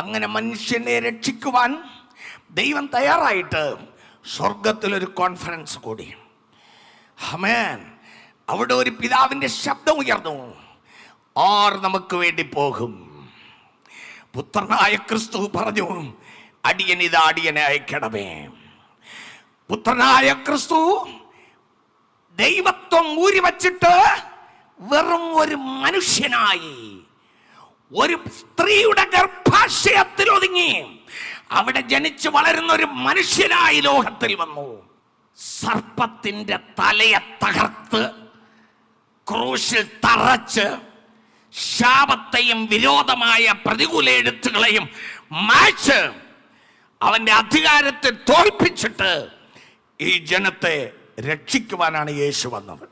അങ്ങനെ മനുഷ്യനെ രക്ഷിക്കുവാൻ ദൈവം തയ്യാറായിട്ട് സ്വർഗത്തിലൊരു കോൺഫറൻസ് കൂടി. ആമേൻ. അവിടെ ഒരു പിതാവിൻ്റെ ശബ്ദം ഉയർന്നു, ആർ നമുക്ക് വേണ്ടി പോകും? പുത്രനായ ക്രിസ്തു പറഞ്ഞു, അടിയനിതാ, അടിയനെ അയക്കണമേ. പുത്രനായ ക്രിസ്തു ദൈവത്വം ഊരി വച്ചിട്ട് വെറും ഒരു മനുഷ്യനായി ഒരു സ്ത്രീയുടെ ഗർഭാശയത്തിൽ ഒതുങ്ങി അവിടെ ജനിച്ചു വളരുന്ന ഒരു മനുഷ്യനായി ലോകത്തിൽ വന്നു. സർപ്പത്തിന്റെ തലയെ തകർത്ത് ക്രൂശിൽ തറച്ച് ശാപത്തെയും വിരോധമായ പ്രതികൂല എഴുത്തുകളെയും മായ്ച്ച് അവന്റെ അധികാരത്തെ തോൽപ്പിച്ചിട്ട് ഈ ജനത്തെ രക്ഷിക്കുവാനാണ് യേശു വന്നത്.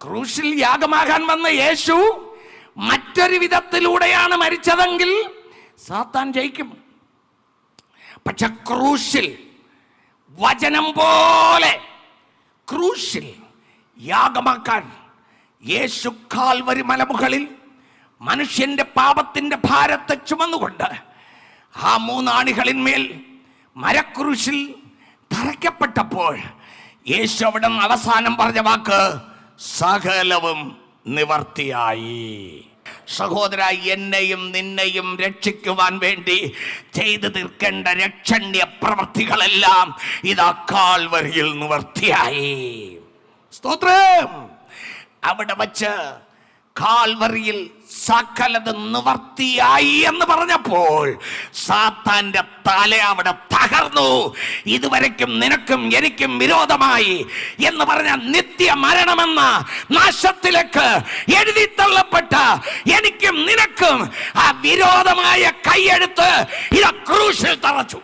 ക്രൂശിൽ യാഗമാകാൻ വന്ന യേശു മറ്റൊരു വിധത്തിലൂടെയാണ് മരിച്ചതെങ്കിൽ സാത്താൻ ജയിക്കും. പക്ഷെ ക്രൂശിൽ വചനം പോലെ ക്രൂശിൽ യാഗമാക്കാൻ യേശു കാൽവരി മലമുകളിൽ മനുഷ്യന്റെ പാപത്തിന്റെ ഭാരത്തെ ചുമന്നുകൊണ്ട് ആ 3 ആണികളിന്മേൽ മരക്രൂശിൽ തറയ്ക്കപ്പെട്ടപ്പോൾ യേശു അവിടെ അവസാനം പറഞ്ഞ വാക്ക്, സകലവും നിവർത്തിയായി. സഹോദര, എന്നെയും നിന്നെയും രക്ഷിക്കുവാൻ വേണ്ടി ചെയ്തു തീർക്കേണ്ട രക്ഷണ്യ പ്രവൃത്തികളെല്ലാം ഇതാ കാൽവരിയിൽ നിവർത്തിയായി. സ്തോത്രം. അവിടെ വച്ച് കാൽവരിയിൽ സകലത് നിവർത്തിയായി എന്ന് പറഞ്ഞപ്പോൾ സാത്താന്റെ തല അവിടെ തകർന്നു. ഇതുവരെക്കും നിനക്കും എനിക്കും വിരോധമായി എന്ന് പറഞ്ഞ നിത്യ മരണമെന്ന നാശത്തിലേക്ക് എഴുതി തള്ളപ്പെട്ട എനിക്കും നിനക്കും ആ വിരോധമായ കൈയെടുത്ത് ഇത് ക്രൂശിൽ തറച്ചു.